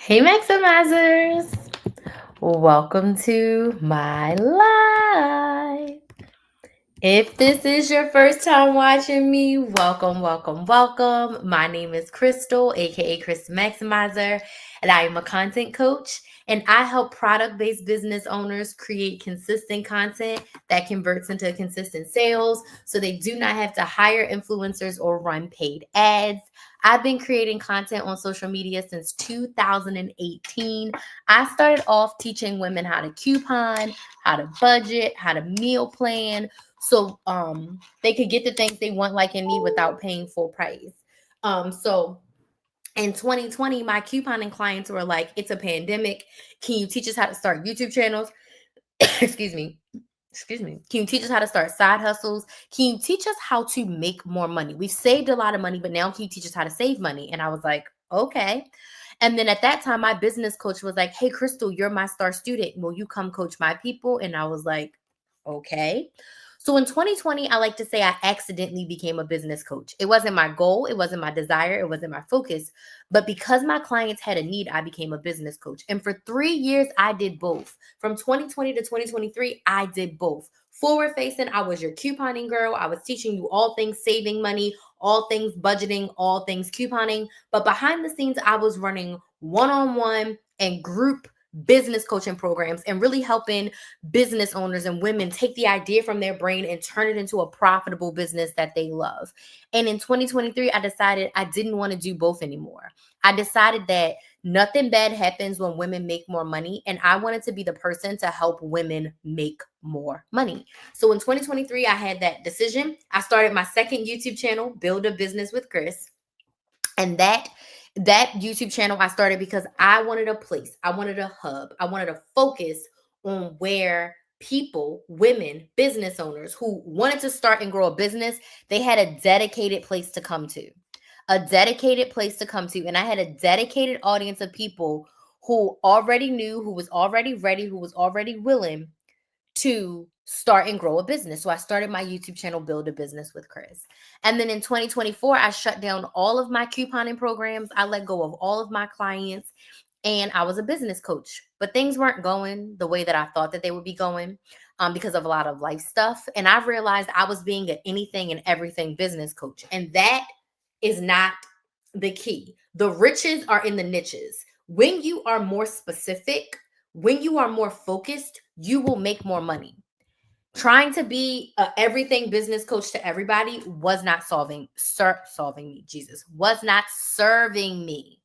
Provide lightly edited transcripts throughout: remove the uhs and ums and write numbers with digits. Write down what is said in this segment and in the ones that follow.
Hey, Maximizers! Welcome to my live. If this is your first time watching me, welcome, welcome, welcome. My name is Crystal, aka Chris Maximizer, and I am a content coach. And I help product based business owners create consistent content that converts into consistent sales so they do not have to hire influencers or run paid ads. I've been creating content on social media since 2018. I started off teaching women how to coupon, how to budget, how to meal plan, so they could get the things they want, like, and need without paying full price. So in 2020, my couponing clients were like, it's a pandemic. Can you teach us how to start YouTube channels? Excuse me. Excuse me. Can you teach us how to start side hustles? Can you teach us how to make more money? We've saved a lot of money, but now can you teach us how to save money? And I was like, okay. And then at that time, my business coach was like, hey, Crystal, you're my star student. Will you come coach my people? And I was like, okay. So in 2020, I like to say I accidentally became a business coach. It wasn't my goal, it wasn't my desire, it wasn't my focus. But because my clients had a need, I became a business coach. And for 3 years, I did both. From 2020 to 2023, I did both. Forward facing, I was your couponing girl. I was teaching you all things saving money, all things budgeting, all things couponing. But behind the scenes, I was running one on one and group business coaching programs and really helping business owners and women take the idea from their brain and turn it into a profitable business that they love. And in 2023, I decided I didn't want to do both anymore. I decided that nothing bad happens when women make more money, and I wanted to be the person to help women make more money. So in 2023, I had that decision. I started my second YouTube channel, Build a Business with Chris. And that YouTube channel I started because I wanted a place, I wanted a hub, I wanted to focus on where people, women, business owners who wanted to start and grow a business, they had a dedicated place to come to. A dedicated place to come to. And I had a dedicated audience of people who already knew, who was already ready, who was already willing to start and grow a business. So I started my YouTube channel, Build a Business with Chris. And then in 2024, I shut down all of my couponing programs. I let go of all of my clients, and I was a business coach. But things weren't going the way that I thought that they would be going, because of a lot of life stuff. And I realized I was being an anything and everything business coach. And that is not the key. The riches are in the niches. When you are more specific, when you are more focused, you will make more money. Trying to be a everything business coach to everybody was not solving me. Jesus was not serving me.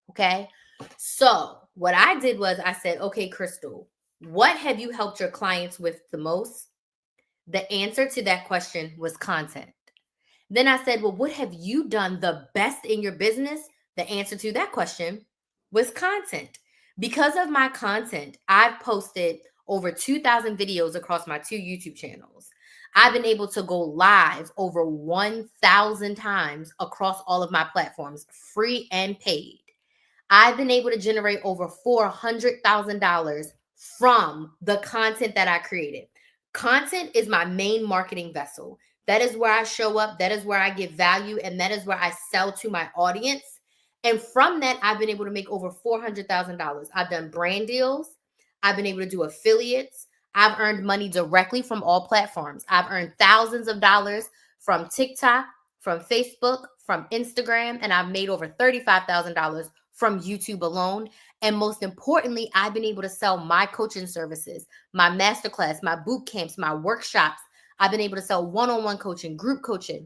Okay. So what I did was I said, okay, Crystal, what have you helped your clients with the most? The answer to that question was content. Then I said, well, what have you done the best in your business? The answer to that question was content. Because of my content, I've posted over 2,000 videos across my two YouTube channels. I've been able to go live over 1,000 times across all of my platforms, free and paid. I've been able to generate over $400,000 from the content that I created. Content is my main marketing vessel. That is where I show up. That is where I give value. And that is where I sell to my audience. And from that, I've been able to make over $400,000. I've done brand deals. I've been able to do affiliates. I've earned money directly from all platforms. I've earned thousands of dollars from TikTok, from Facebook, from Instagram, and I've made over $35,000 from YouTube alone. And most importantly, I've been able to sell my coaching services, my masterclass, my boot camps, my workshops. I've been able to sell one-on-one coaching, group coaching.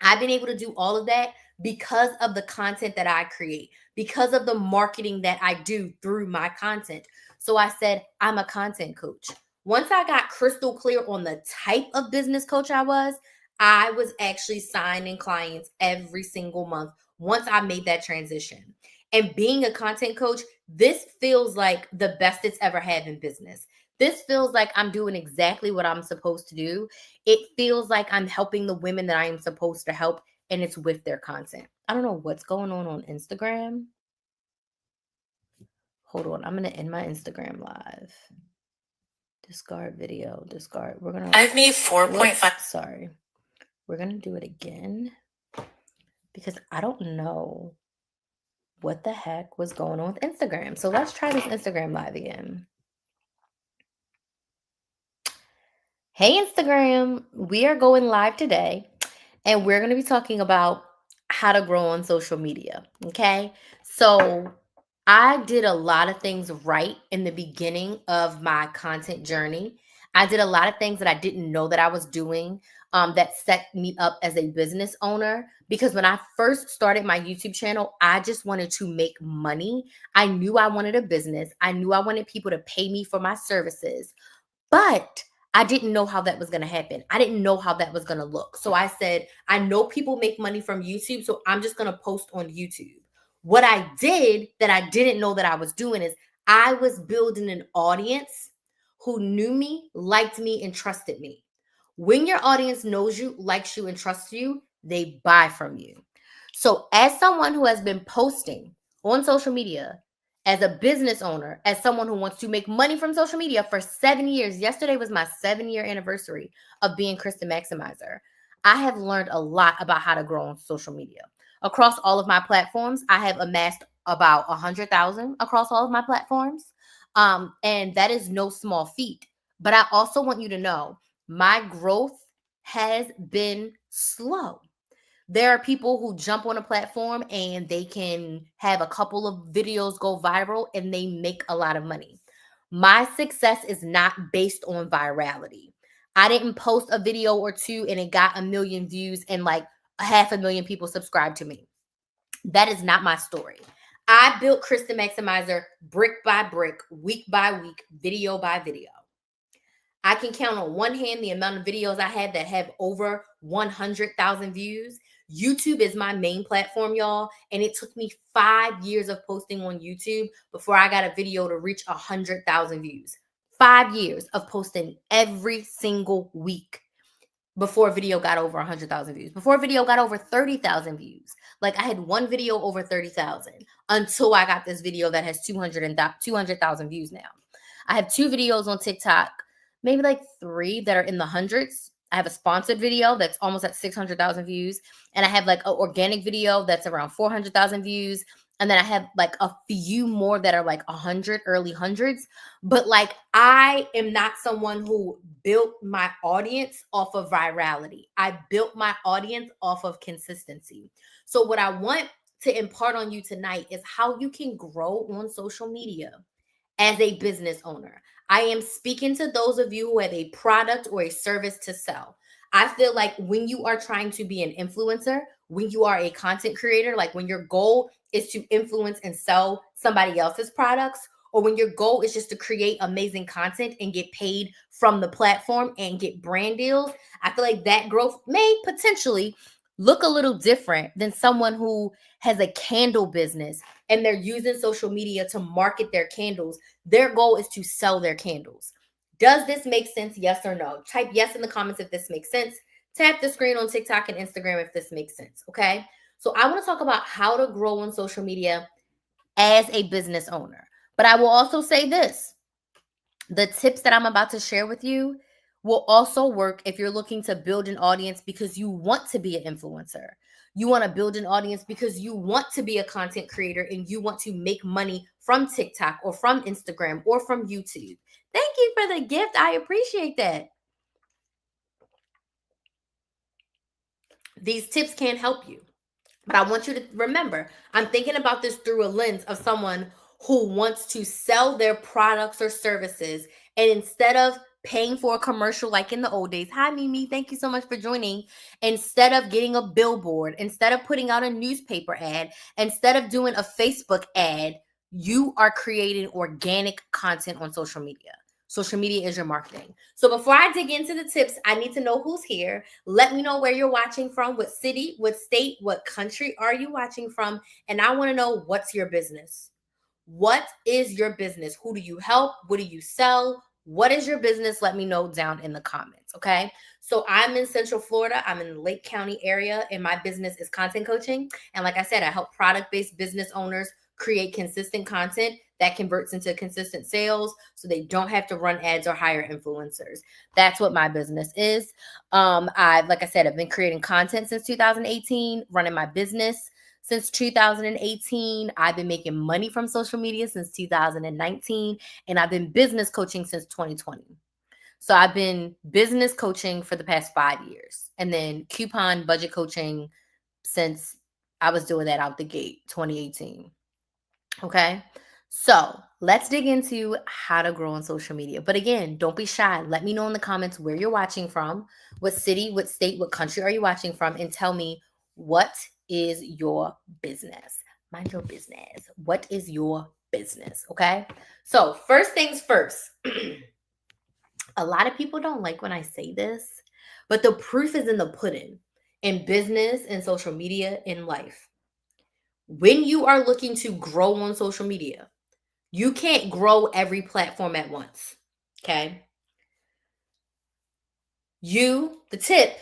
I've been able to do all of that because of the content that I create, because of the marketing that I do through my content. So I said, I'm a content coach. Once I got crystal clear on the type of business coach I was actually signing clients every single month once I made that transition. And being a content coach, this feels like the best it's ever had in business. This feels like I'm doing exactly what I'm supposed to do. It feels like I'm helping the women that I am supposed to help, and it's with their content. I don't know what's going on Instagram. Hold on. I'm going to end my Instagram live. Discard video. Discard. We're going to. I've made 4.5. Sorry. We're going to do it again because I don't know what the heck was going on with Instagram. So let's try this Instagram live again. Hey, Instagram, we are going live today and we're going to be talking about how to grow on social media. Okay. So I did a lot of things right in the beginning of my content journey. I did a lot of things that I didn't know that I was doing that set me up as a business owner. Because when I first started my YouTube channel, I just wanted to make money. I knew I wanted a business. I knew I wanted people to pay me for my services. But I didn't know how that was going to happen. I didn't know how that was going to look. So I said, I know people make money from YouTube, so I'm just going to post on YouTube. What I did that I didn't know that I was doing is I was building an audience who knew me, liked me, and trusted me. When your audience knows you, likes you, and trusts you, they buy from you. So as someone who has been posting on social media, as a business owner, as someone who wants to make money from social media for 7 years. Yesterday was my 7-year anniversary of being Kristen Maximizer. I have learned a lot about how to grow on social media. Across all of my platforms, I have amassed about 100,000 across all of my platforms. And that is no small feat. But I also want you to know my growth has been slow. There are people who jump on a platform and they can have a couple of videos go viral and they make a lot of money. My success is not based on virality. I didn't post a video or two and it got 1 million views and like 500,000 people subscribed to me. That is not my story. I built Kristen Maximizer brick by brick, week by week, video by video. I can count on one hand the amount of videos I had that have over 100,000 views. YouTube is my main platform, y'all. And it took me 5 years of posting on YouTube before I got a video to reach 100,000 views. 5 years of posting every single week before a video got over 100,000 views. Before a video got over 30,000 views. Like I had one video over 30,000 until I got this video that has 200,000 views now. I have 2 videos on TikTok, maybe like 3 that are in the hundreds. I have a sponsored video that's almost at 600,000 views. And I have like an organic video that's around 400,000 views. And then I have like a few more that are like 100, early hundreds. But like I am not someone who built my audience off of virality. I built my audience off of consistency. So what I want to impart on you tonight is how you can grow on social media as a business owner. I am speaking to those of you who have a product or a service to sell. I feel like when you are trying to be an influencer, when you are a content creator, like when your goal is to influence and sell somebody else's products, or when your goal is just to create amazing content and get paid from the platform and get brand deals, I feel like that growth may potentially look a little different than someone who has a candle business and they're using social media to market their candles. Their goal is to sell their candles. Does this make sense? Yes or no? Type yes in the comments if this makes sense. Tap the screen on TikTok and Instagram if this makes sense. Okay. So I want to talk about how to grow on social media as a business owner. But I will also say this. The tips that I'm about to share with you will also work if you're looking to build an audience because you want to be an influencer. You want to build an audience because you want to be a content creator and you want to make money from TikTok or from Instagram or from YouTube. Thank you for the gift. I appreciate that. These tips can help you. But I want you to remember, I'm thinking about this through a lens of someone who wants to sell their products or services. And instead of paying for a commercial like in the old days, hi, Mimi, thank you so much for joining. Instead of getting a billboard, instead of putting out a newspaper ad, instead of doing a Facebook ad, you are creating organic content on social media. Social media is your marketing. So before I dig into the tips, I need to know who's here. Let me know where you're watching from, what city, what state, what country are you watching from? And I want to know, what's your business? What is your business? Who do you help? What do you sell? What is your business? Let me know down in the comments, okay? So I'm in Central Florida. I'm in the Lake County area, and my business is content coaching. And like I said, I help product-based business owners create consistent content that converts into consistent sales so they don't have to run ads or hire influencers. That's what my business is. Like I said, I've been creating content since 2018, running my business since 2018. I've been making money from social media since 2019. And I've been business coaching since 2020. So I've been business coaching for the past 5 years. And then coupon budget coaching since I was doing that out the gate, 2018. Okay. So let's dig into how to grow on social media. But again, don't be shy. Let me know in the comments where you're watching from, what city, what state, what country are you watching from, and tell me what is your business. Mind your business. What is your business? Okay. So, first things first, a lot of people don't like when I say this, but the proof is in the pudding in business, in social media, in life. When you are looking to grow on social media, you can't grow every platform at once. Okay. The tip,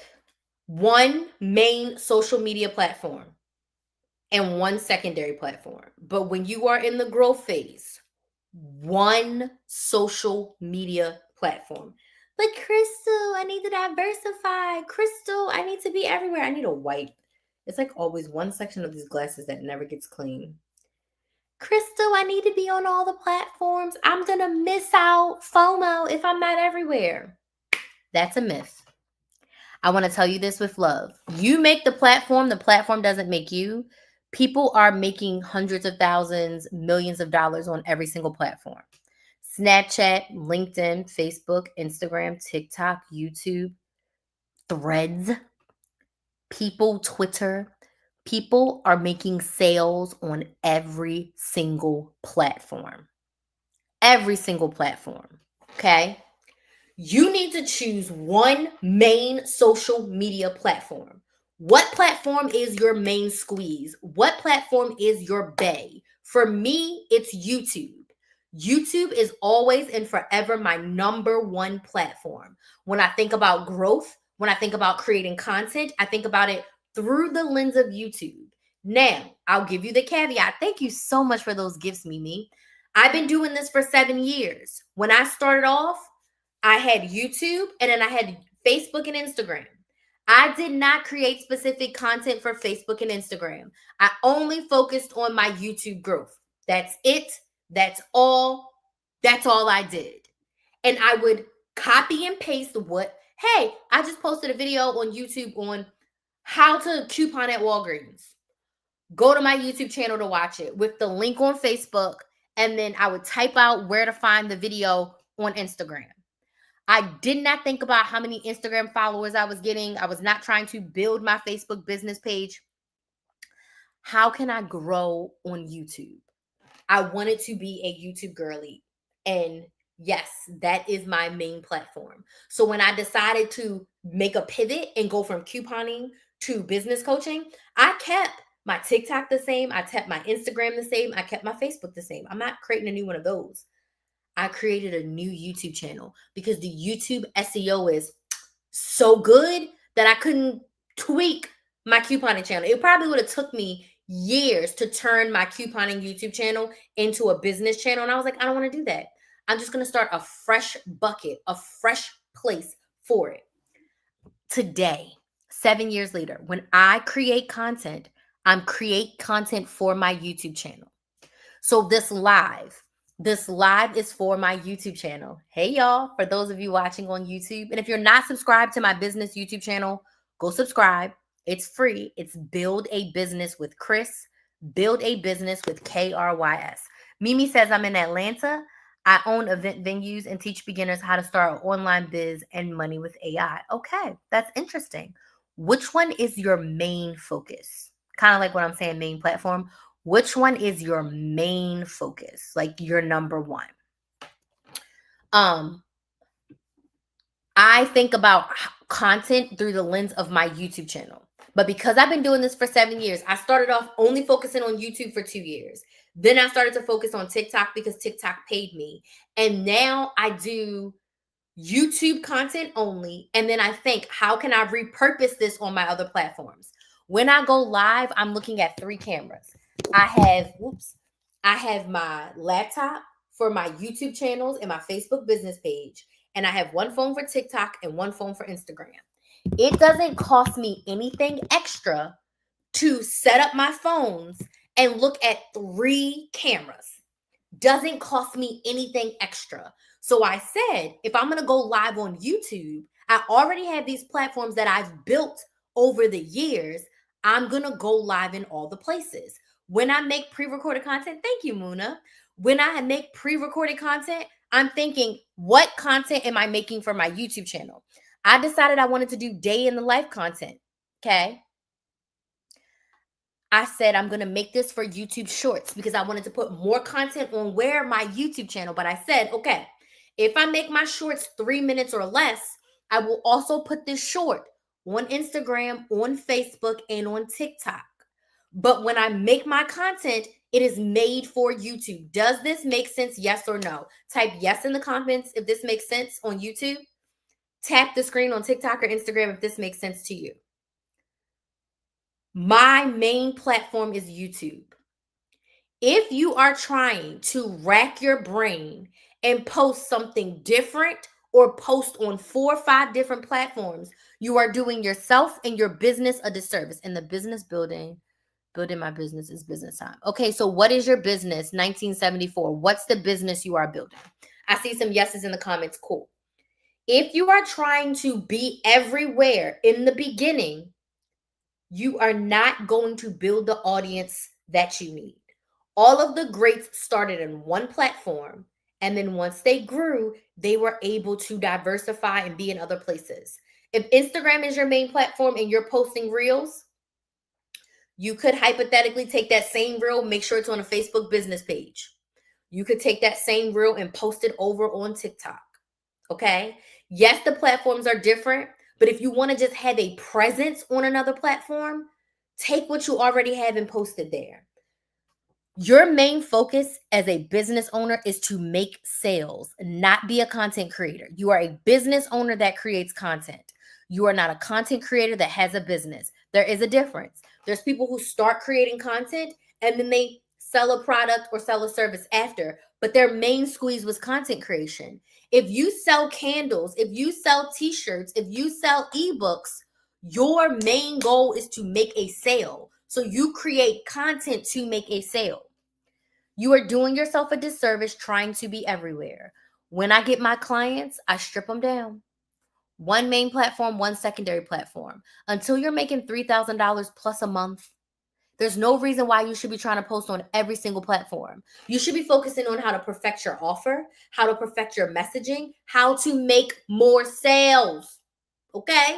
one main social media platform and one secondary platform. But when you are in the growth phase, one social media platform. But Crystal, I need to diversify. Crystal, I need to be everywhere. I need a wipe. It's like always one section of these glasses that never gets clean. Crystal, I need to be on all the platforms. I'm going to miss out FOMO if I'm not everywhere. That's a myth. I want to tell you this with love. You make the platform doesn't make you. People are making hundreds of thousands, millions of dollars on every single platform. Snapchat, LinkedIn, Facebook, Instagram, TikTok, YouTube, Threads, Twitter. People are making sales on every single platform. Every single platform. Okay? You need to choose one main social media platform. What platform is your main squeeze? What platform is your bae? For me, it's YouTube. YouTube is always and forever my number one platform. When I think about growth, when I think about creating content, I think about it through the lens of YouTube. Now, I'll give you the caveat. Thank you so much for those gifts, Mimi. I've been doing this for 7 years. When I started off, I had YouTube and then I had Facebook and Instagram. I did not create specific content for Facebook and Instagram. I only focused on my YouTube growth. That's it. That's all. That's all I did. And I would copy and paste hey, I just posted a video on YouTube on how to coupon at Walgreens. Go to my YouTube channel to watch it with the link on Facebook. And then I would type out where to find the video on Instagram. I did not think about how many Instagram followers I was getting. I was not trying to build my Facebook business page. How can I grow on YouTube? I wanted to be a YouTube girly. And yes, that is my main platform. So when I decided to make a pivot and go from couponing to business coaching, I kept my TikTok the same. I kept my Instagram the same. I kept my Facebook the same. I'm not creating a new one of those. I created a new YouTube channel because the YouTube SEO is so good that I couldn't tweak my couponing channel. It probably would have took me years to turn my couponing YouTube channel into a business channel. And I was like, I don't want to do that. I'm just going to start a fresh bucket, a fresh place for it. Today, 7 years later, when I create content, I'm create content for my YouTube channel. So this live is for my YouTube channel. Hey, y'all, for those of you watching on YouTube. And if you're not subscribed to my business YouTube channel, go subscribe. It's free. It's Build a Business with Chris. Build a Business with KRYS. Mimi says I'm in Atlanta. I own event venues and teach beginners how to start an online biz and money with AI. Okay, that's interesting. Which one is your main focus? Kind of like what I'm saying, main platform. Which one is your main focus? Like your number one? I think about content through the lens of my YouTube channel. But because I've been doing this for 7 years, I started off only focusing on YouTube for 2 years. Then I started to focus on TikTok because TikTok paid me. And now I do YouTube content only. And then I think, how can I repurpose this on my other platforms? When I go live, I'm looking at 3 cameras. I have my laptop for my YouTube channels and my Facebook business page. And I have one phone for TikTok and one phone for Instagram. It doesn't cost me anything extra to set up my phones and look at 3 cameras. Doesn't cost me anything extra. So I said, if I'm going to go live on YouTube, I already have these platforms that I've built over the years. I'm going to go live in all the places. When I make pre-recorded content, thank you, Muna. When I make pre-recorded content, I'm thinking, what content am I making for my YouTube channel? I decided I wanted to do day in the life content. Okay. I said I'm going to make this for YouTube Shorts because I wanted to put more content on my YouTube channel. But I said, okay, if I make my shorts 3 minutes or less, I will also put this short on Instagram, on Facebook, and on TikTok. But when I make my content, it is made for YouTube. Does this make sense? Yes or no? Type yes in the comments if this makes sense on YouTube. Tap the screen on TikTok or Instagram if this makes sense to you. My main platform is YouTube. If you are trying to rack your brain and post something different or post on 4 or 5 different platforms, you are doing yourself and your business a disservice. In the business building my business is business time. Okay, so what is your business? 1974. What's the business you are building? I see some yeses in the comments. Cool. If you are trying to be everywhere in the beginning, you are not going to build the audience that you need. All of the greats started in one platform, and then once they grew, they were able to diversify and be in other places. If Instagram is your main platform and you're posting reels, you could hypothetically take that same reel, make sure it's on a Facebook business page. You could take that same reel and post it over on TikTok. Okay? Yes, the platforms are different, but if you want to just have a presence on another platform, take what you already have and post it there. Your main focus as a business owner is to make sales, not be a content creator. You are a business owner that creates content. You are not a content creator that has a business. There is a difference. There's people who start creating content and then they sell a product or sell a service after, but their main squeeze was content creation. If you sell candles, if you sell t-shirts, if you sell ebooks, your main goal is to make a sale. So you create content to make a sale. You are doing yourself a disservice trying to be everywhere. When I get my clients, I strip them down. One main platform, one secondary platform. Until you're making $3,000 plus a month, there's no reason why you should be trying to post on every single platform. You should be focusing on how to perfect your offer, how to perfect your messaging, how to make more sales. Okay?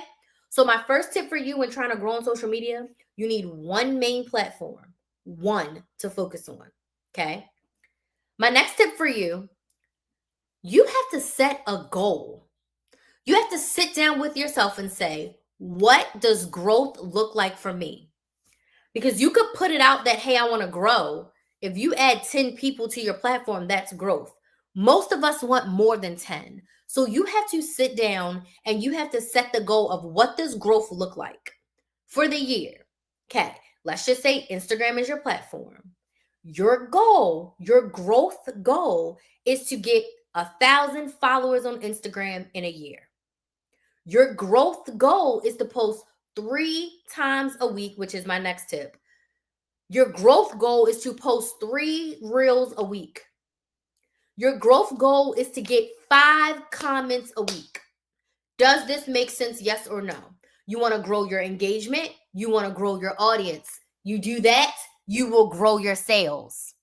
So my first tip for you when trying to grow on social media, you need one main platform, one to focus on. Okay? My next tip for you, you have to set a goal. You have to sit down with yourself and say, what does growth look like for me? Because you could put it out that, hey, I want to grow. If you add 10 people to your platform, that's growth. Most of us want more than 10. So you have to sit down and you have to set the goal of what does growth look like for the year. Okay, let's just say Instagram is your platform. Your goal, your growth goal is to get 1,000 followers on Instagram in a year. Your growth goal is to post 3 times a week, which is my next tip. Your growth goal is to post 3 reels a week. Your growth goal is to get 5 comments a week. Does this make sense? Yes or no? You want to grow your engagement. You want to grow your audience. You do that, you will grow your sales.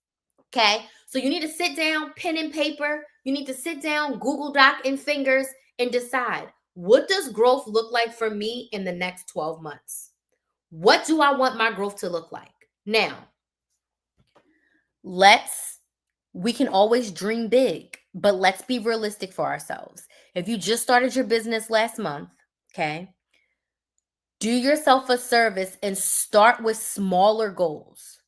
Okay? So you need to sit down, pen and paper. You need to sit down, Google Doc and fingers, and decide, what does growth look like for me in the next 12 months? What do I want my growth to look like? Now, we can always dream big, but let's be realistic for ourselves. If you just started your business last month, okay, do yourself a service and start with smaller goals.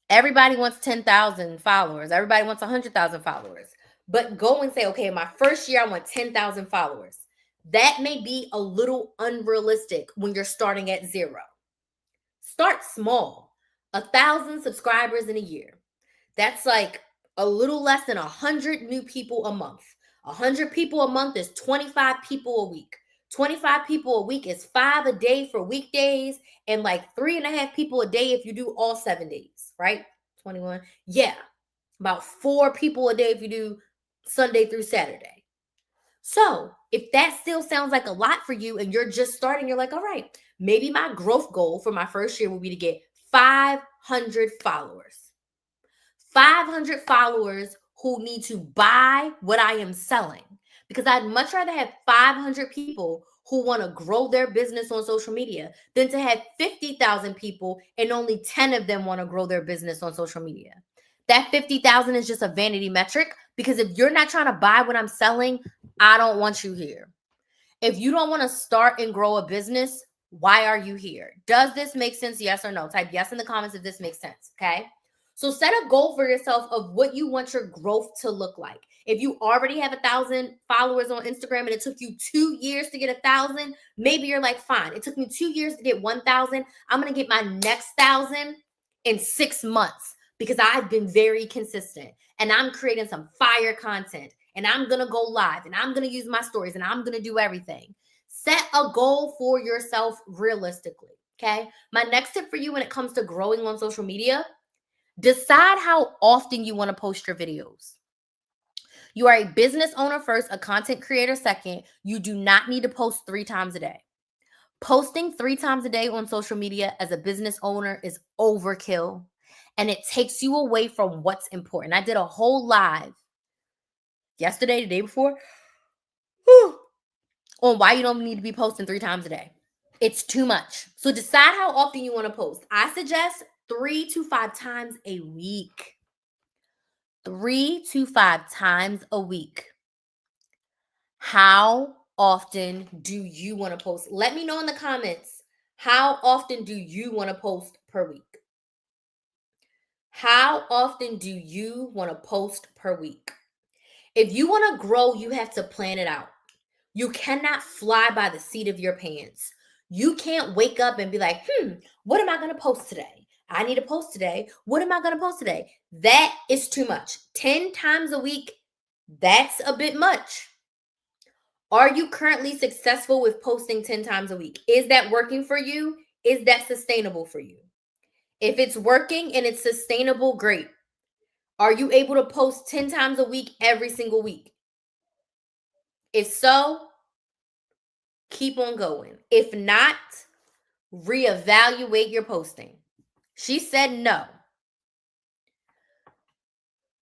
Everybody wants 10,000 followers. Everybody wants 100,000 followers. But go and say, okay, my first year, I want 10,000 followers. That may be a little unrealistic when you're starting at 0. Start small. 1,000 subscribers in a year. That's like a little less than 100 new people a month. 100 people a month is 25 people a week. 25 people a week is 5 a day for weekdays and like 3.5 people a day if you do all 7 days, right? 21. Yeah. About 4 people a day if you do Sunday through Saturday. So if that still sounds like a lot for you and you're just starting, you're like, all right, maybe my growth goal for my first year will be to get 500 followers. 500 followers who need to buy what I am selling. Because I'd much rather have 500 people who want to grow their business on social media than to have 50,000 people and only 10 of them want to grow their business on social media. That 50,000 is just a vanity metric because if you're not trying to buy what I'm selling, I don't want you here. If you don't want to start and grow a business, why are you here? Does this make sense? Yes or no? Type yes in the comments if this makes sense. Okay. So set a goal for yourself of what you want your growth to look like. If you already have 1,000 followers on Instagram and it took you 2 years to get 1,000, maybe you're like, fine, it took me 2 years to get 1,000. I'm going to get my next 1,000 in 6 months because I've been very consistent and I'm creating some fire content and I'm going to go live and I'm going to use my stories and I'm going to do everything. Set a goal for yourself realistically. Okay. My next tip for you when it comes to growing on social media, decide how often you want to post your videos. You are a business owner first, a content creator second. You do not need to post 3 times a day. Posting 3 times a day on social media as a business owner is overkill and it takes you away from what's important. I did a whole live yesterday, the day before, on why you don't need to be posting 3 times a day. It's too much. So decide how often you want to post. I suggest 3 to 5 times a week. 3 to 5 times a week. How often do you want to post? Let me know in the comments. How often do you want to post per week? How often do you want to post per week? If you want to grow, you have to plan it out. You cannot fly by the seat of your pants. You can't wake up and be like, what am I going to post today? I need to post today. What am I going to post today? That is too much. 10 times a week, that's a bit much. Are you currently successful with posting 10 times a week? Is that working for you? Is that sustainable for you? If it's working and it's sustainable, great. Are you able to post 10 times a week every single week? If so, keep on going. If not, reevaluate your posting. She said no.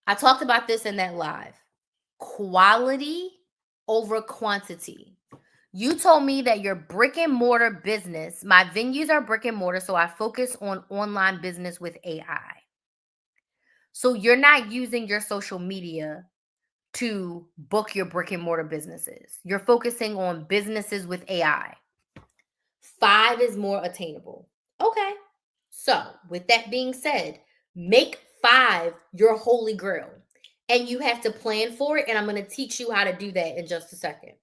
I talked about this in that live. Quality over quantity. You told me that your brick and mortar business, my venues are brick and mortar, so I focus on online business with AI. So you're not using your social media to book your brick and mortar businesses. You're focusing on businesses with AI. 5 is more attainable. Okay. So with that being said, make 5 your holy grail. And you have to plan for it. And I'm going to teach you how to do that in just a second.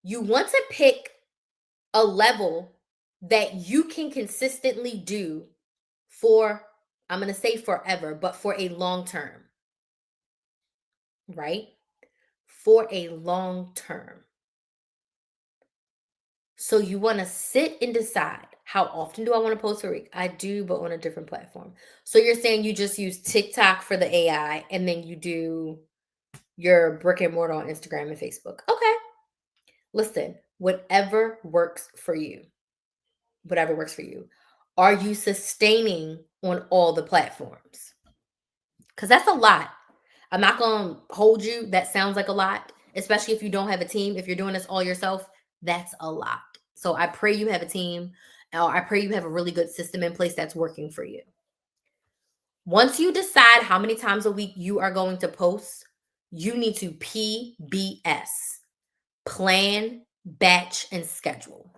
You want to pick a level that you can consistently do for, I'm going to say forever, but for a long term. Right? For a long term. So you want to sit and decide, how often do I want to post a week? I do, but on a different platform. So you're saying you just use TikTok for the AI and then you do your brick and mortar on Instagram and Facebook. Okay. Listen, whatever works for you. Whatever works for you. Are you sustaining on all the platforms? Because that's a lot. I'm not going to hold you. That sounds like a lot, especially if you don't have a team. If you're doing this all yourself, that's a lot. So I pray you have a team, or I pray you have a really good system in place that's working for you. Once you decide how many times a week you are going to post, you need to PBS, plan, batch, and schedule.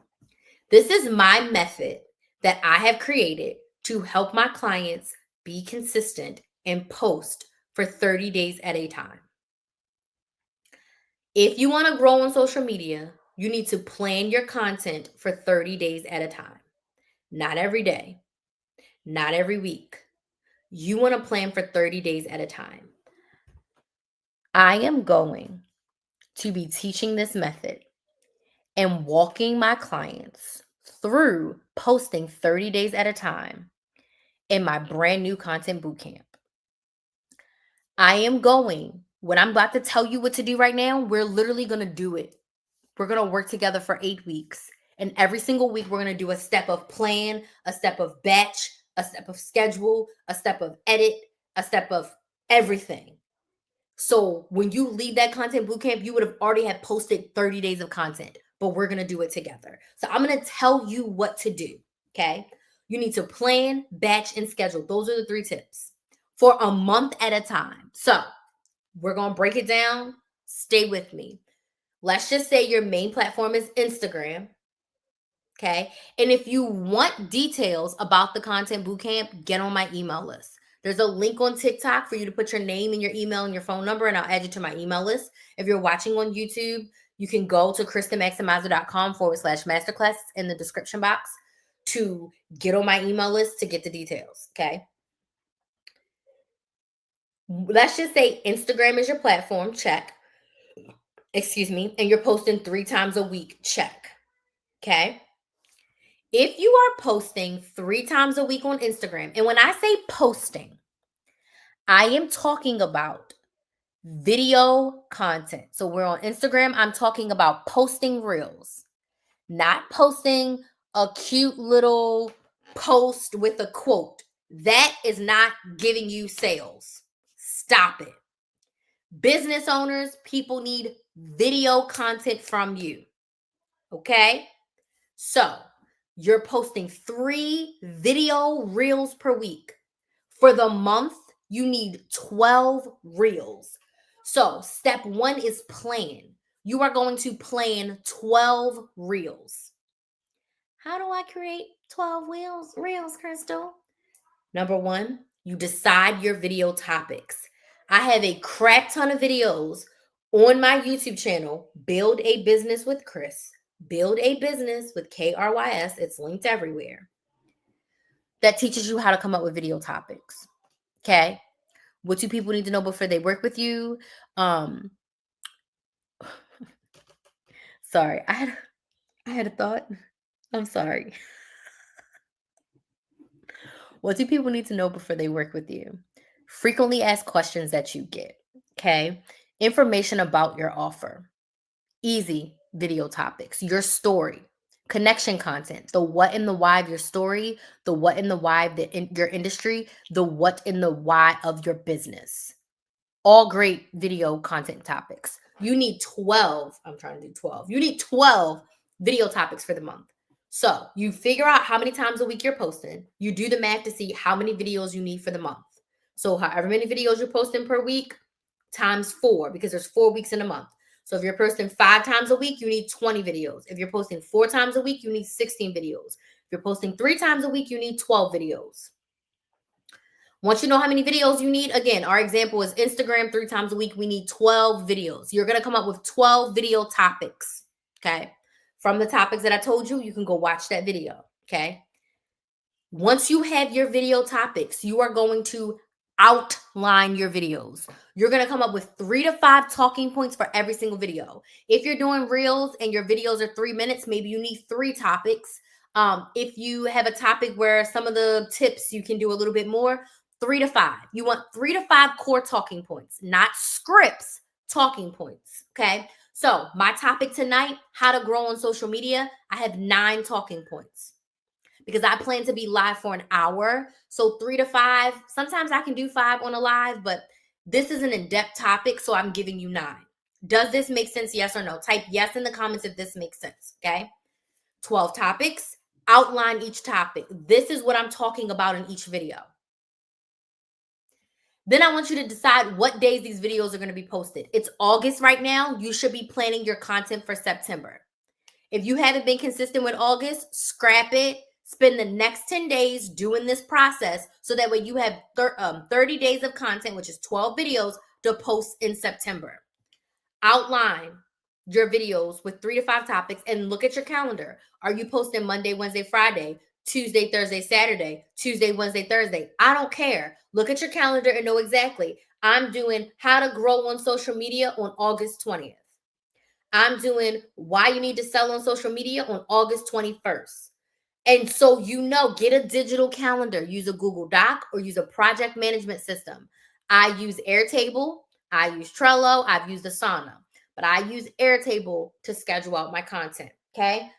This is my method that I have created to help my clients be consistent and post for 30 days at a time. If you want to grow on social media, you need to plan your content for 30 days at a time. Not every day, not every week. You want to plan for 30 days at a time. I am going to be teaching this method and walking my clients through posting 30 days at a time in my brand new content bootcamp. When I'm about to tell you what to do right now, we're literally going to do it. We're going to work together for 8 weeks. And every single week, we're going to do a step of plan, a step of batch, a step of schedule, a step of edit, a step of everything. So when you leave that content bootcamp, you would have already had posted 30 days of content, but we're going to do it together. So I'm going to tell you what to do. Okay. You need to plan, batch, and schedule. Those are the 3 tips for a month at a time. So we're going to break it down. Stay with me. Let's just say your main platform is Instagram. Okay. And if you want details about the content bootcamp, get on my email list. There's a link on TikTok for you to put your name and your email and your phone number, and I'll add you to my email list. If you're watching on YouTube, you can go to KristenMaximizer.com/masterclass in the description box to get on my email list to get the details. Okay. Let's just say Instagram is your platform. Check. Excuse me. And you're posting 3 times a week. Check. Okay. If you are posting 3 times a week on Instagram, and when I say posting, I am talking about video content. So we're on Instagram. I'm talking about posting reels, not posting a cute little post with a quote. That is not giving you sales. Stop it. Business owners, people need video content from you. Okay? So you're posting 3 video reels per week. For the month, you need 12 reels. So step 1 is plan. You are going to plan 12 reels. How do I create 12 reels, Crystal? Number 1, you decide your video topics. I have a crap ton of videos on my YouTube channel, Build a Business with Chris. Build a Business with KRYS. It's linked everywhere. That teaches you how to come up with video topics. Okay. What do people need to know before they work with you? Sorry, I had a thought. I'm sorry. What do people need to know before they work with you? Frequently asked questions that you get. Okay. Information about your offer. Easy video topics. Your story. Connection content. The what and the why of your story. The what and the why of your industry. The what and the why of your business. All great video content topics. You need 12. I'm trying to do 12. You need 12 video topics for the month. So you figure out how many times a week you're posting. You do the math to see how many videos you need for the month. So however many videos you're posting per week times 4, because there's 4 weeks in a month. So if you're posting 5 times a week, you need 20 videos. If you're posting 4 times a week, you need 16 videos. If you're posting 3 times a week, you need 12 videos. Once you know how many videos you need, again, our example is Instagram 3 times a week. We need 12 videos. You're going to come up with 12 video topics. Okay. From the topics that I told you, you can go watch that video. Okay. Once you have your video topics, you are going to outline your videos. You're going to come up with 3 to 5 talking points for every single video. If you're doing reels and your videos are 3 minutes, maybe you need 3 topics. If you have a topic where some of the tips you can do a little bit more, 3 to 5. You want 3 to 5 core talking points, not scripts, talking points. Okay. So my topic tonight, how to grow on social media. I have 9 talking points because I plan to be live for an hour. So 3 to 5, sometimes I can do 5 on a live, but this is an in-depth topic. So I'm giving you 9. Does this make sense? Yes or no? Type yes in the comments if this makes sense. Okay. 12 topics, outline each topic. This is what I'm talking about in each video. Then I want you to decide what days these videos are going to be posted. It's August right now. You should be planning your content for September. If you haven't been consistent with August, scrap it. Spend the next 10 days doing this process so that way you have 30 days of content, which is 12 videos to post in September. Outline your videos with 3 to 5 topics and look at your calendar. Are you posting Monday, Wednesday, Friday, Tuesday, Thursday, Saturday, Tuesday, Wednesday, Thursday? I don't care. Look at your calendar and know exactly. I'm doing how to grow on social media on August 20th. I'm doing why you need to sell on social media on August 21st. And so, get a digital calendar, use a Google Doc or use a project management system. I use Airtable, I use Trello, I've used Asana, but I use Airtable to schedule out my content. Okay.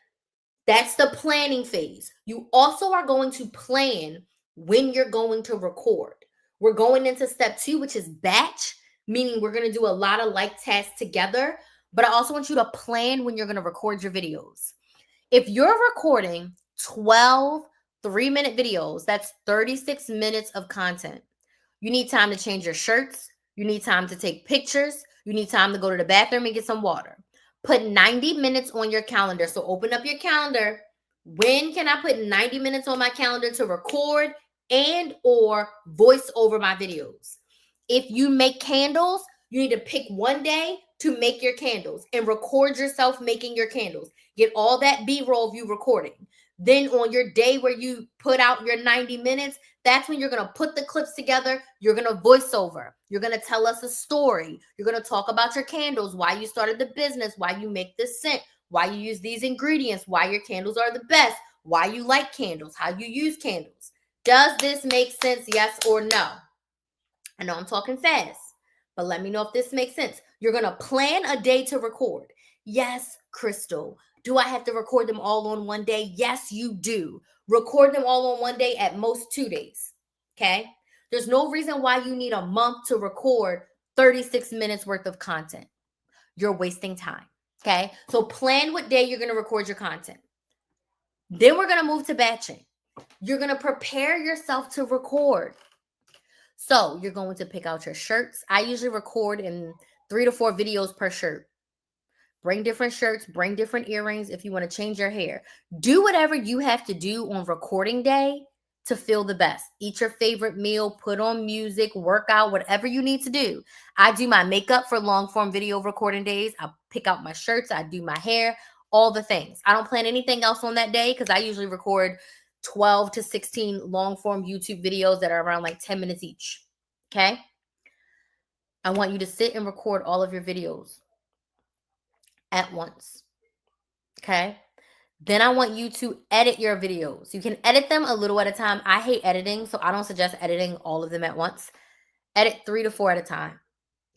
That's the planning phase. You also are going to plan when you're going to record. We're going into step 2, which is batch, meaning we're going to do a lot of like tasks together. But I also want you to plan when you're going to record your videos. If you're recording 12 3-minute videos, that's 36 minutes of content. You need time to change your shirts. You need time to take pictures. You need time to go to the bathroom and get some water. Put 90 minutes on your calendar. So open up your calendar. When can I put 90 minutes on my calendar to record and or voice over my videos? If you make candles, you need to pick one day to make your candles and record yourself making your candles. Get all that B-roll of you recording. Then on your day where you put out your 90 minutes, that's when you're going to put the clips together. You're going to voice over. You're going to tell us a story. You're going to talk about your candles, why you started the business, why you make this scent, why you use these ingredients, why your candles are the best, why you like candles, how you use candles. Does this make sense? Yes or no? I know I'm talking fast, but let me know if this makes sense. You're going to plan a day to record. Yes, Crystal. Do I have to record them all on one day? Yes, you do. Record them all on one day, at most 2 days. Okay? There's no reason why you need a month to record 36 minutes worth of content. You're wasting time. Okay? So plan what day you're going to record your content. Then we're going to move to batching. You're going to prepare yourself to record. So you're going to pick out your shirts. I usually record in 3 to 4 videos per shirt. Bring different shirts, bring different earrings if you want to change your hair. Do whatever you have to do on recording day to feel the best. Eat your favorite meal, put on music, work out, whatever you need to do. I do my makeup for long form video recording days. I pick out my shirts, I do my hair, all the things. I don't plan anything else on that day because I usually record 12 to 16 long form YouTube videos that are around like 10 minutes each. Okay? I want you to sit and record all of your videos at once. Okay? Then I want you to edit your videos. You can edit them a little at a time. I hate editing, so I don't suggest editing all of them at once. Edit 3 to 4 at a time.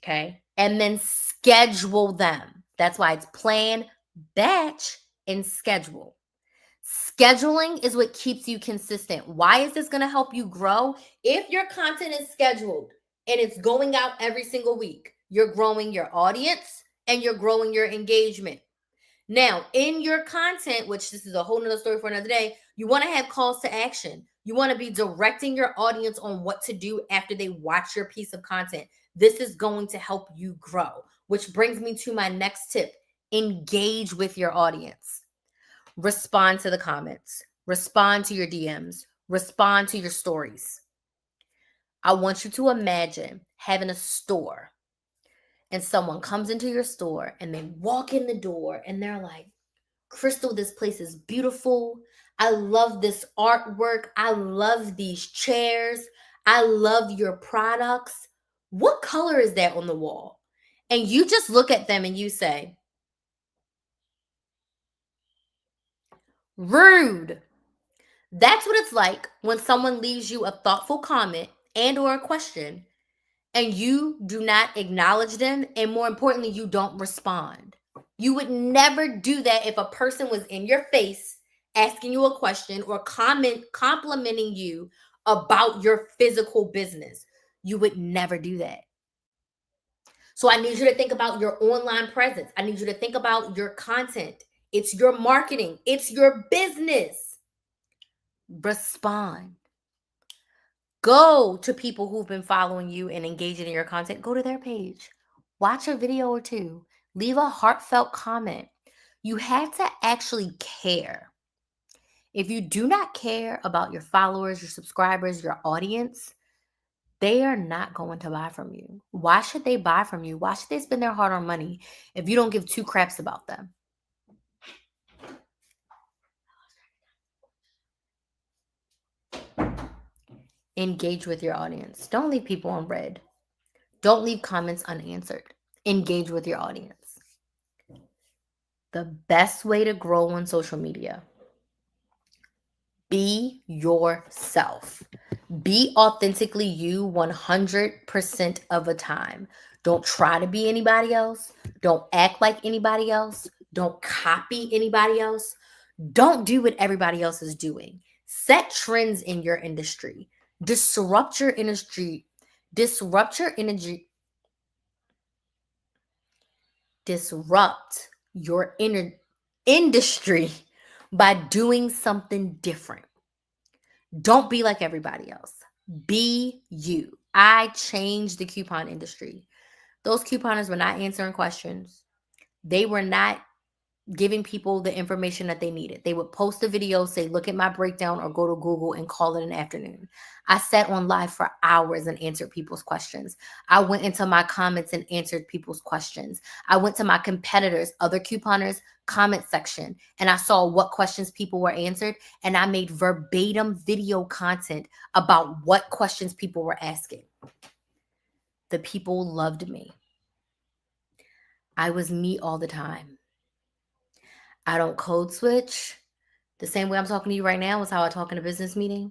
Okay? And then schedule them. That's why it's plan, batch, and schedule. Scheduling is what keeps you consistent. Why is this going to help you grow? If your content is scheduled and it's going out every single week, you're growing your audience and you're growing your engagement. Now, in your content, which this is a whole nother story for another day, you want to have calls to action. You want to be directing your audience on what to do after they watch your piece of content. This is going to help you grow, which brings me to my next tip. Engage with your audience. Respond to the comments. Respond to your DMs. Respond to your stories. I want you to imagine having a store and someone comes into your store and they walk in the door and they're like, Crystal, this place is beautiful. I love this artwork. I love these chairs. I love your products. What color is that on the wall? And you just look at them and you say, rude. That's what it's like when someone leaves you a thoughtful comment and or a question and you do not acknowledge them, and more importantly, you don't respond. You would never do that if a person was in your face asking you a question or complimenting you about your physical business. You would never do that. So I need you to think about your online presence. I need you to think about your content. It's your marketing. It's your business. Respond. Go to people who've been following you and engaging in your content. Go to their page. Watch a video or two. Leave a heartfelt comment. You have to actually care. If you do not care about your followers, your subscribers, your audience, they are not going to buy from you. Why should they buy from you? Why should they spend their hard-earned money if you don't give two craps about them? Engage with your audience. Don't leave people on red. Don't leave comments unanswered. Engage with your audience. The best way to grow on social media: be yourself. Be authentically you 100% of the time. Don't try to be anybody else. Don't act like anybody else. Don't copy anybody else. Don't do what everybody else is doing. Set trends in your industry. Disrupt your industry. Disrupt your energy. Disrupt your industry by doing something different. Don't be like everybody else. Be you. I changed the coupon industry. Those couponers were not answering questions. They were not giving people the information that they needed. They would post a video, say, look at my breakdown, or go to Google and call it an afternoon. I sat on live for hours and answered people's questions. I went into my comments and answered people's questions. I went to my competitors, other couponers, comment section, and I saw what questions people were answered. And I made verbatim video content about what questions people were asking. The people loved me. I was me all the time. I don't code switch. The same way I'm talking to you right now is how I talk in a business meeting.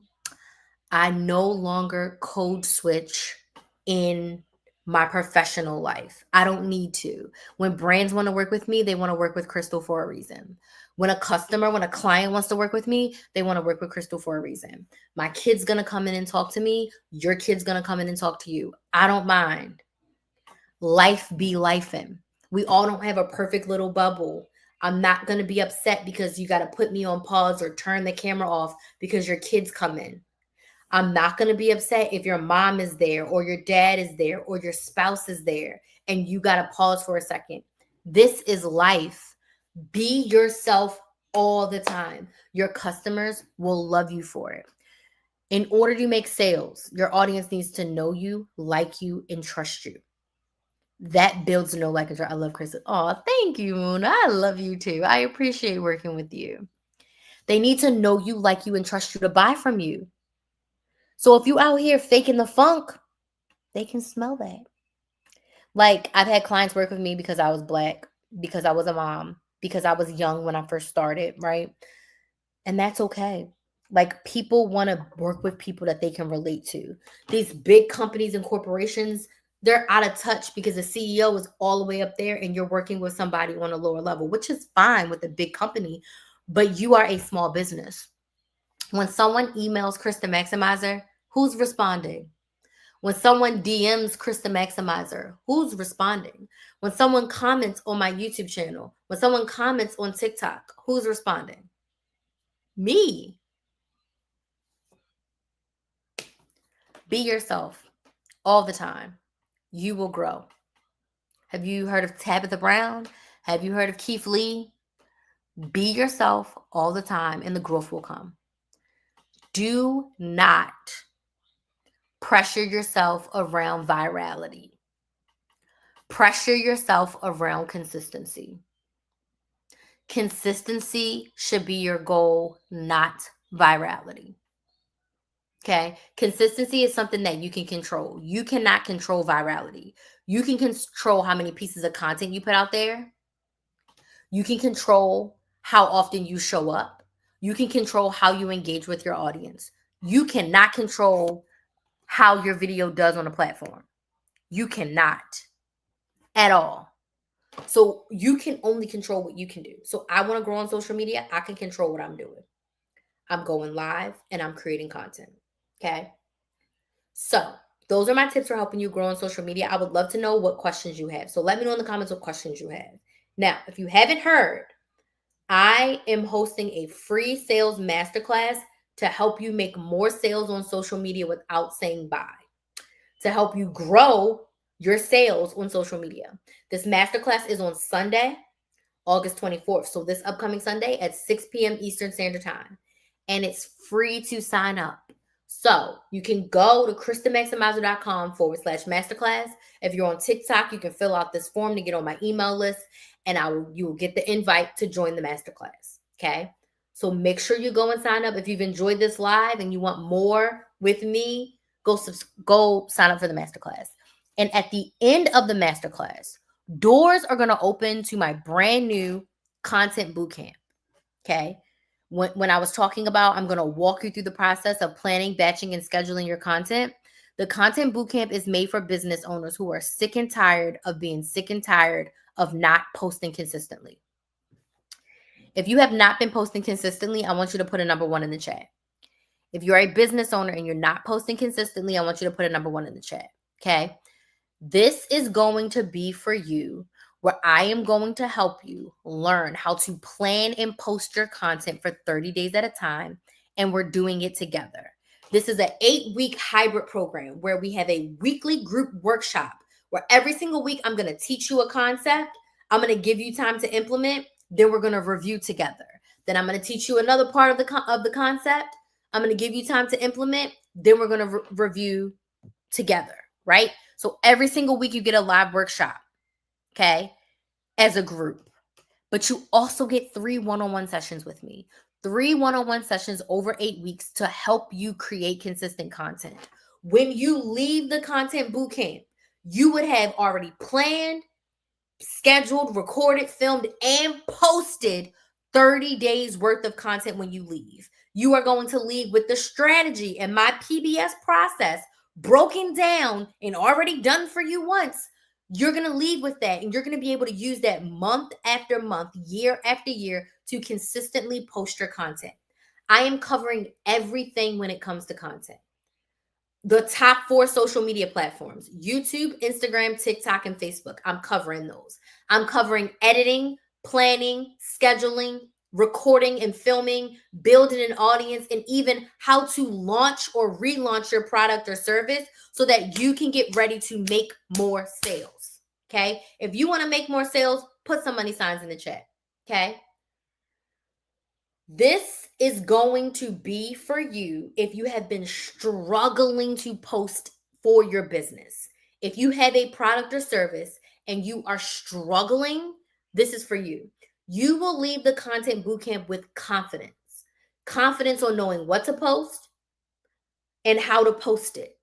I no longer code switch in my professional life. I don't need to. When brands want to work with me, they want to work with Crystal for a reason. When a client wants to work with me, they want to work with Crystal for a reason. My kid's going to come in and talk to me. Your kid's going to come in and talk to you. I don't mind. Life be lifing. We all don't have a perfect little bubble. I'm not going to be upset because you got to put me on pause or turn the camera off because your kids come in. I'm not going to be upset if your mom is there or your dad is there or your spouse is there and you got to pause for a second. This is life. Be yourself all the time. Your customers will love you for it. In order to make sales, your audience needs to know you, like you, and trust you. That builds no like and trust. I love Kristen. Oh, thank you, Muna. I love you too. I appreciate working with you. They need to know you, like you, and trust you to buy from you. So if you out here faking the funk, they can smell that. Like, I've had clients work with me because I was Black, because I was a mom, because I was young when I first started, right? And that's okay. Like, people want to work with people that they can relate to. These big companies and corporations, they're out of touch because the CEO is all the way up there and you're working with somebody on a lower level, which is fine with a big company, but you are a small business. When someone emails Krista Maximizer, who's responding? When someone DMs Krista Maximizer, who's responding? When someone comments on my YouTube channel, when someone comments on TikTok, who's responding? Me. Be yourself all the time. You will grow. Have you heard of Tabitha Brown? Have you heard of Keith Lee? Be yourself all the time and the growth will come. Do not pressure yourself around virality. Pressure yourself around consistency. Consistency should be your goal, not virality. Okay? Consistency is something that you can control. You cannot control virality. You can control how many pieces of content you put out there. You can control how often you show up. You can control how you engage with your audience. You cannot control how your video does on a platform. You cannot at all. So you can only control what you can do. So I want to grow on social media. I can control what I'm doing. I'm going live and I'm creating content. Okay. So those are my tips for helping you grow on social media. I would love to know what questions you have. So let me know in the comments what questions you have. Now, if you haven't heard, I am hosting a free sales masterclass to help you make more sales on social media without saying bye, to help you grow your sales on social media. This masterclass is on Sunday, August 24th. So this upcoming Sunday at 6 p.m. Eastern Standard Time. And it's free to sign up. So you can go to KristaMaximizer.com/masterclass. If you're on TikTok, you can fill out this form to get on my email list and you will get the invite to join the masterclass. Okay. So make sure you go and sign up. If you've enjoyed this live and you want more with me, go sign up for the masterclass. And at the end of the masterclass, doors are going to open to my brand new content bootcamp. Okay. When I was talking about, I'm going to walk you through the process of planning, batching, and scheduling your content. The content bootcamp is made for business owners who are sick and tired of being sick and tired of not posting consistently. If you have not been posting consistently, I want you to put a number 1 in the chat. If you're a business owner and you're not posting consistently, I want you to put a number 1 in the chat. Okay. This is going to be for you, where I am going to help you learn how to plan and post your content for 30 days at a time. And we're doing it together. This is an 8-week hybrid program where we have a weekly group workshop where every single week I'm going to teach you a concept. I'm going to give you time to implement. Then we're going to review together. Then I'm going to teach you another part of the concept. I'm going to give you time to implement. Then we're going to review together, right? So every single week you get a live workshop, okay, as a group. But you also get 3 one-on-one sessions with me. 3 one-on-one sessions over 8 weeks to help you create consistent content. When you leave the content bootcamp, you would have already planned, scheduled, recorded, filmed, and posted 30 days worth of content when you leave. You are going to leave with the strategy and my PBS process broken down and already done for you once. You're going to leave with that, and you're going to be able to use that month after month, year after year to consistently post your content. I am covering everything when it comes to content. The top 4 social media platforms: YouTube, Instagram, TikTok, and Facebook. I'm covering those. I'm covering editing, planning, scheduling, recording and filming, building an audience, and even how to launch or relaunch your product or service so that you can get ready to make more sales. Okay. If you want to make more sales, put some money signs in the chat. Okay. This is going to be for you if you have been struggling to post for your business. If you have a product or service and you are struggling, this is for you. You will leave the content bootcamp with confidence. Confidence on knowing what to post and how to post it.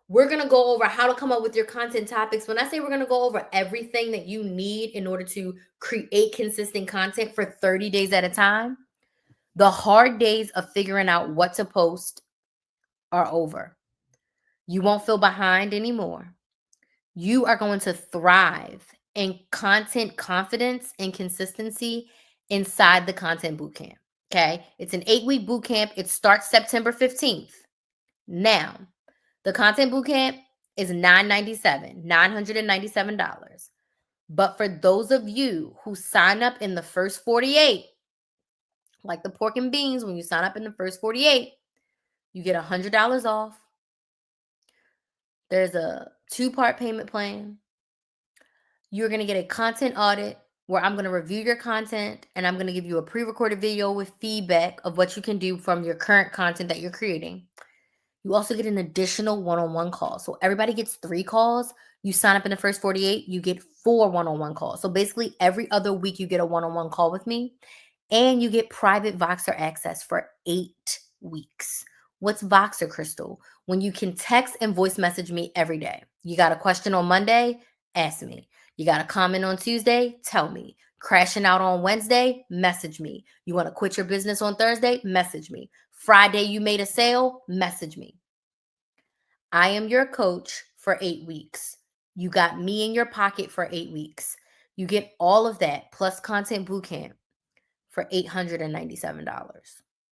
We're going to go over how to come up with your content topics. When I say we're going to go over everything that you need in order to create consistent content for 30 days at a time, the hard days of figuring out what to post are over. You won't feel behind anymore. You are going to thrive in content confidence and consistency inside the content bootcamp. Okay. It's an 8-week bootcamp. It starts September 15th. Now, the content bootcamp is $997. But for those of you who sign up in the first 48, like the pork and beans, when you sign up in the first 48, you get $100 off. There's a 2-part payment plan. You're going to get a content audit where I'm going to review your content and I'm going to give you a pre-recorded video with feedback of what you can do from your current content that you're creating. You also get an additional one-on-one call. So everybody gets 3 calls. You sign up in the first 48, you get 4 one-on-one calls. So basically every other week you get a one-on-one call with me, and you get private Voxer access for 8 weeks. What's Voxer, Crystal? When you can text and voice message me every day. You got a question on Monday? Ask me. You got a comment on Tuesday? Tell me. Crashing out on Wednesday? Message me. You want to quit your business on Thursday? Message me. Friday you made a sale? Message me. I am your coach for 8 weeks. You got me in your pocket for 8 weeks. You get all of that plus content bootcamp for $897.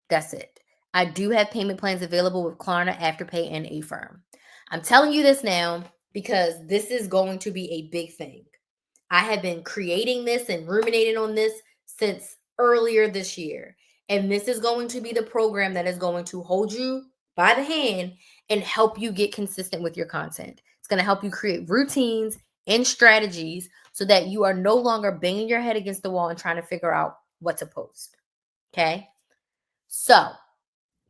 That's it. I do have payment plans available with Klarna, Afterpay, and Affirm. I'm telling you this now because this is going to be a big thing. I have been creating this and ruminating on this since earlier this year. And this is going to be the program that is going to hold you by the hand and help you get consistent with your content. It's going to help you create routines and strategies so that you are no longer banging your head against the wall and trying to figure out what to post. Okay? So,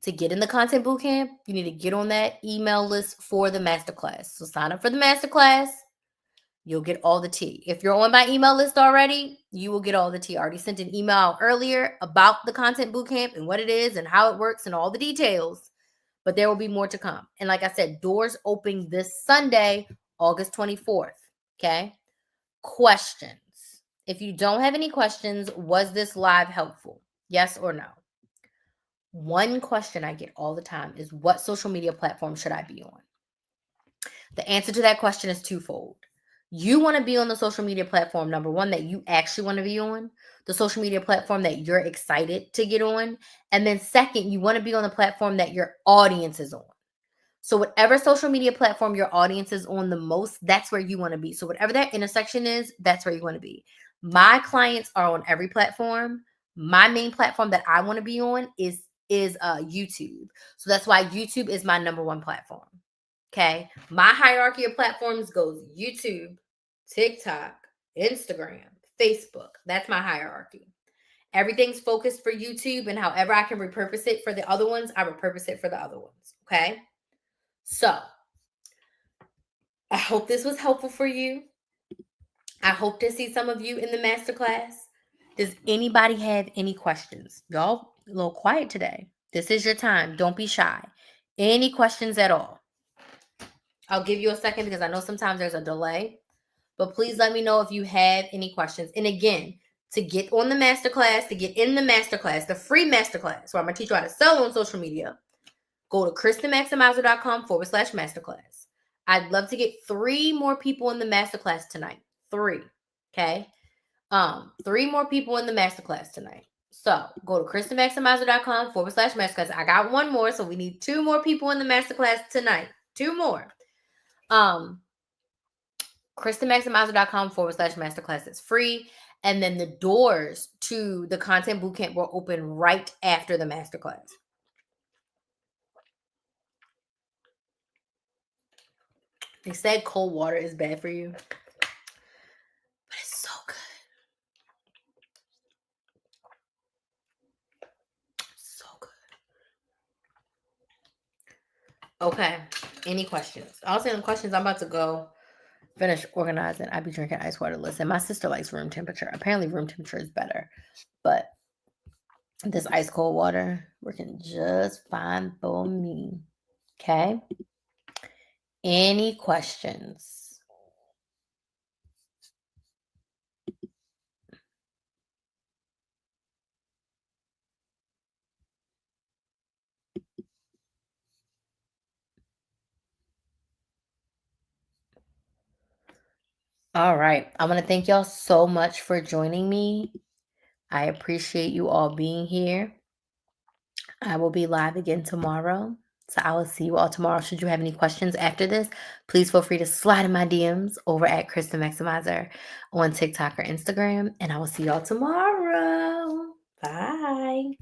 to get in the content bootcamp, you need to get on that email list for the masterclass. So sign up for the masterclass. You'll get all the tea. If you're on my email list already, you will get all the tea. I already sent an email out earlier about the content bootcamp and what it is and how it works and all the details. But there will be more to come. And like I said, doors open this Sunday, August 24th. Okay? Questions. If you don't have any questions, was this live helpful? Yes or no? One question I get all the time is, what social media platform should I be on? The answer to that question is twofold. You want to be on the social media platform, number one, that you actually want to be on, the social media platform that you're excited to get on. And then second, you want to be on the platform that your audience is on. So whatever social media platform your audience is on the most, that's where you want to be. So whatever that intersection is, that's where you want to be. My clients are on every platform. My main platform that I want to be on is YouTube. So that's why YouTube is my number one platform. Okay. My hierarchy of platforms goes YouTube, TikTok, Instagram, Facebook. That's my hierarchy. Everything's focused for YouTube, and however I can repurpose it for the other ones, I repurpose it for the other ones. Okay. So I hope this was helpful for you. I hope to see some of you in the masterclass. Does anybody have any questions? Y'all a little quiet today. This is your time. Don't be shy. Any questions at all? I'll give you a second because I know sometimes there's a delay, but please let me know if you have any questions. And again, to get on the masterclass, to get in the masterclass, the free masterclass, where I'm going to teach you how to sell on social media, go to kristenmaximizer.com/masterclass. I'd love to get 3 more people in the masterclass tonight. 3. Okay. 3 more people in the masterclass tonight. So go to kristenmaximizer.com/masterclass. I got 1 more, so we need 2 more people in the masterclass tonight. 2 more. kristenmaximizer.com/masterclass is free. And then the doors to the content bootcamp will open right after the masterclass. They said cold water is bad for you, but it's so good. So good. Okay. Any questions? I'll say the questions. I'm about to go finish organizing. I be drinking ice water. Listen, my sister likes room temperature. Apparently room temperature is better, but this ice cold water working just fine for me. Okay. Any questions? All right. I want to thank y'all so much for joining me. I appreciate you all being here. I will be live again tomorrow. So I will see you all tomorrow. Should you have any questions after this, please feel free to slide in my DMs over at Kristen Maximizer on TikTok or Instagram. And I will see y'all tomorrow. Bye.